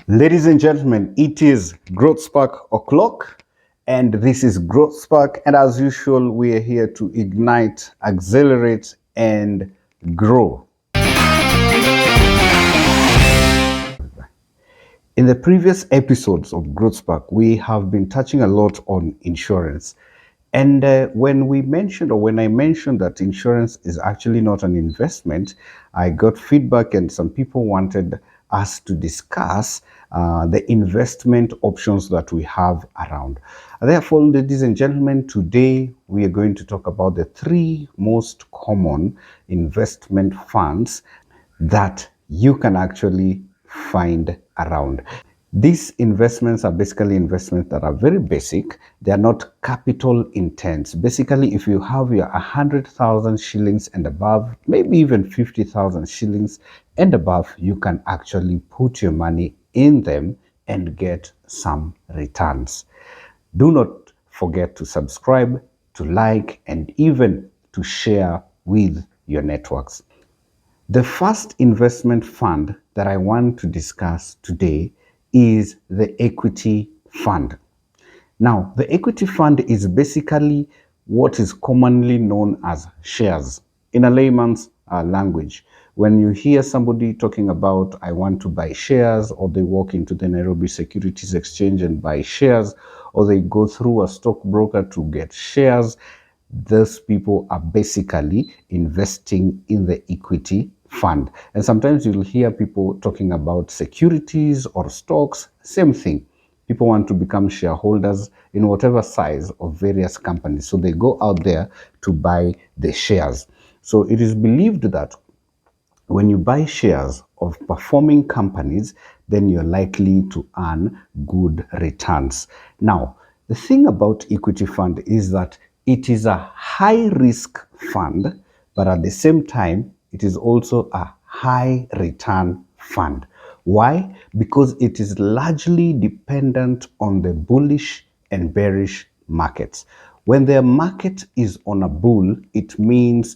Ladies and gentlemen, it is Growth Spark o'clock, and this is Growth Spark. And as usual, we are here to ignite, accelerate, and grow. In the previous episodes of Growth Spark, we have been touching a lot on insurance. And when I mentioned that insurance is actually not an investment, I got feedback, and some people wanted us to discuss the investment options that we have around. Therefore, ladies and gentlemen, today we are going to talk about the three most common investment funds that you can actually find around. These investments are basically investments that are very basic. They are not capital intense. Basically, if you have your 100,000 shillings and above, maybe even 50,000 shillings and above, you can actually put your money in them and get some returns. Do not forget to subscribe, to like, and even to share with your networks. The first investment fund that I want to discuss today is the equity fund. Now, the equity fund is basically what is commonly known as shares in a layman's language. When you hear somebody talking about, I want to buy shares, or they walk into the Nairobi Securities Exchange and buy shares, or they go through a stockbroker to get shares, those people are basically investing in the equity fund. And sometimes you'll hear people talking about securities or stocks, same thing. People want to become shareholders in whatever size of various companies. So they go out there to buy the shares. So it is believed that when you buy shares of performing companies, then you're likely to earn good returns. Now, the thing about equity fund is that it is a high risk fund, but at the same time, it is also a high return fund. Why? Because it is largely dependent on the bullish and bearish markets. When the market is on a bull, it means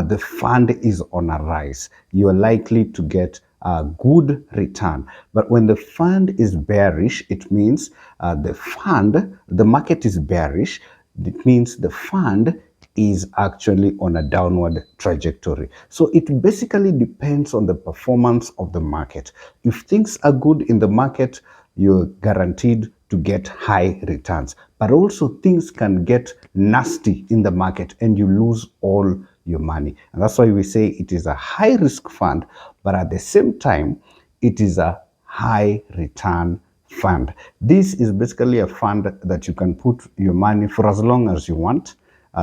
the fund is on a rise. You are likely to get a good return. But when the fund is bearish, it means the market is bearish. It means the fund is actually on a downward trajectory. So it basically depends on the performance of the market. If things are good in the market, you're guaranteed to get high returns. But also things can get nasty in the market and you lose all your money. And that's why we say it is a high risk fund, but at the same time, it is a high return fund. This is basically a fund that you can put your money for as long as you want.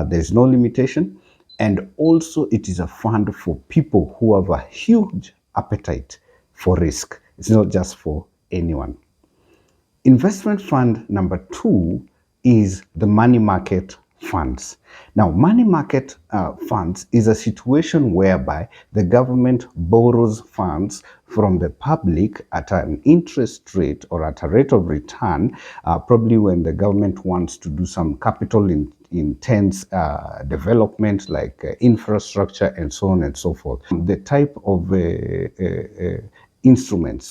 There's no limitation. And also it is a fund for people who have a huge appetite for risk. It's not just for anyone. Investment fund number two is the money market funds. Now, money market funds is a situation whereby the government borrows funds from the public at an interest rate or at a rate of return, probably when the government wants to do some capital intense development like infrastructure and so on and so forth. The type of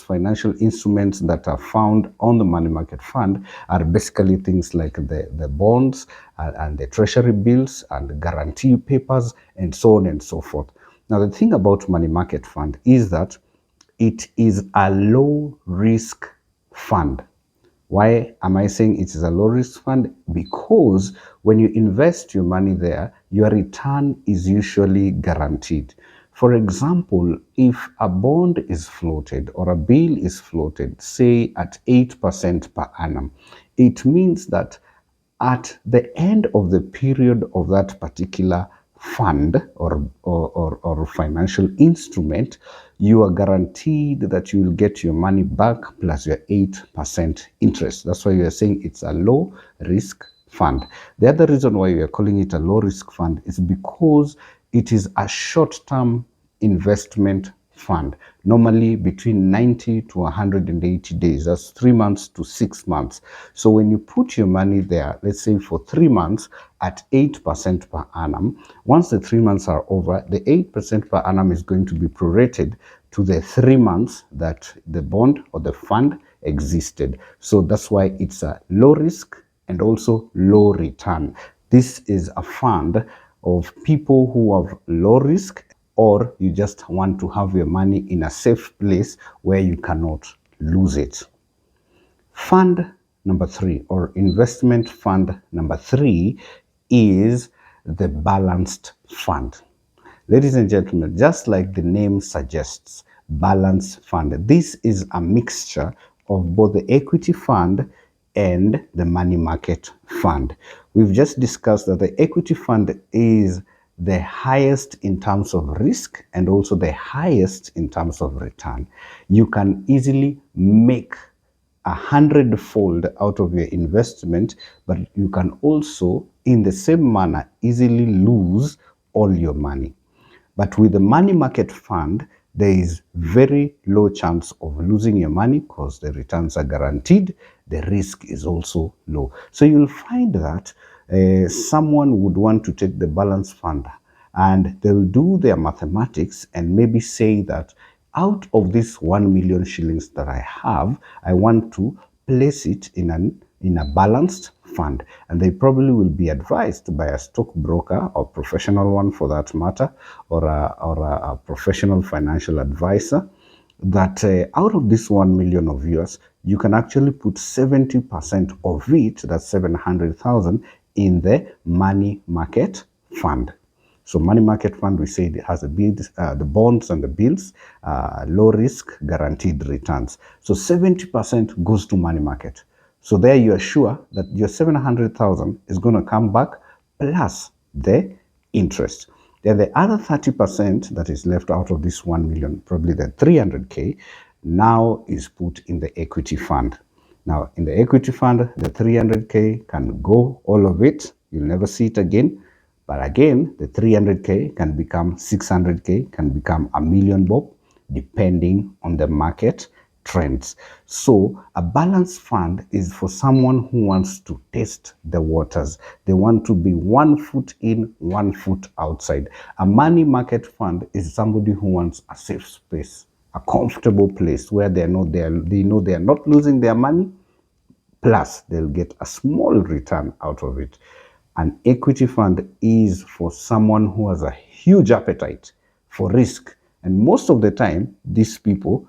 financial instruments that are found on the money market fund are basically things like the bonds and the treasury bills and the guarantee papers and so on and so forth. Now, the thing about money market fund is that it is a low risk fund. Why am I saying it is a low risk fund? Because when you invest your money there, your return is usually guaranteed. For example, if a bond is floated or a bill is floated, say at 8% per annum, it means that at the end of the period of that particular fund or financial instrument, you are guaranteed that you will get your money back plus your 8% interest. That's why we are saying it's a low risk fund. The other reason why we are calling it a low risk fund is because it is a short-term investment fund, normally between 90 to 180 days. That's 3 months to 6 months. So when you put your money there, let's say for 3 months at 8% per annum, once the 3 months are over, the 8% per annum is going to be prorated to the 3 months that the bond or the fund existed. So that's why it's a low risk and also low return. This is a fund of people who have low risk, or you just want to have your money in a safe place where you cannot lose it. Fund number 3, or investment fund number 3, is the balanced fund. Ladies and gentlemen, just like the name suggests, balanced fund, this is a mixture of both the equity fund and the money market fund. We've just discussed that the equity fund is the highest in terms of risk and also the highest in terms of return. You can easily make 100-fold out of your investment, but you can also, in the same manner, easily lose all your money. But with the money market fund, there is very low chance of losing your money because the returns are guaranteed. The risk is also low. So you'll find that someone would want to take the balance fund, and they'll do their mathematics and maybe say that out of this 1 million shillings that I have, I want to place it in a balanced fund. And they probably will be advised by a stockbroker, or professional one for that matter, or a professional financial advisor, that out of this 1 million of yours, you can actually put 70% of it, that's 700,000, in the money market fund. So money market fund, we say it has the bonds and the bills, low risk, guaranteed returns. So 70% goes to money market. So there you are sure that your 700,000 is going to come back plus the interest. Then the other 30% that is left out of this 1 million, probably the 300K, now is put in the equity fund. Now, in the equity fund, the 300K can go, all of it. You'll never see it again. But again, the 300K can become 600K, can become a million bob, depending on the market trends. So a balanced fund is for someone who wants to test the waters. They want to be 1 foot in, 1 foot outside. A money market fund is somebody who wants a safe space, a comfortable place where they know they are not losing their money, plus they'll get a small return out of it. An equity fund is for someone who has a huge appetite for risk. And most of the time, these people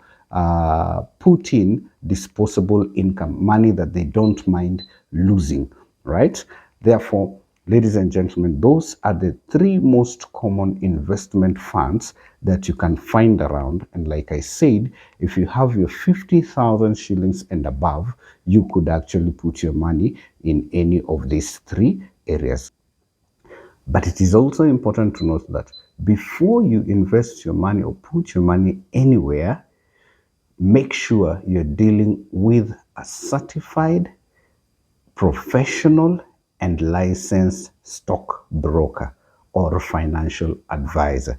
put in disposable income, money that they don't mind losing, right? Therefore, ladies and gentlemen, those are the 3 most common investment funds that you can find around. And like I said, if you have your 50,000 shillings and above, you could actually put your money in any of these 3 areas. But it is also important to note that before you invest your money or put your money anywhere, make sure you're dealing with a certified, professional, and licensed stockbroker or financial advisor.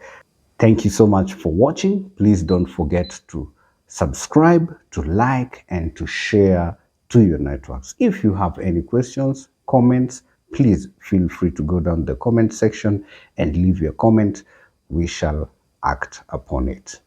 Thank you so much for watching. Please don't forget to subscribe, to like, and to share to your networks. If you have any questions, comments, please feel free to go down the comment section and leave your comment. We shall act upon it.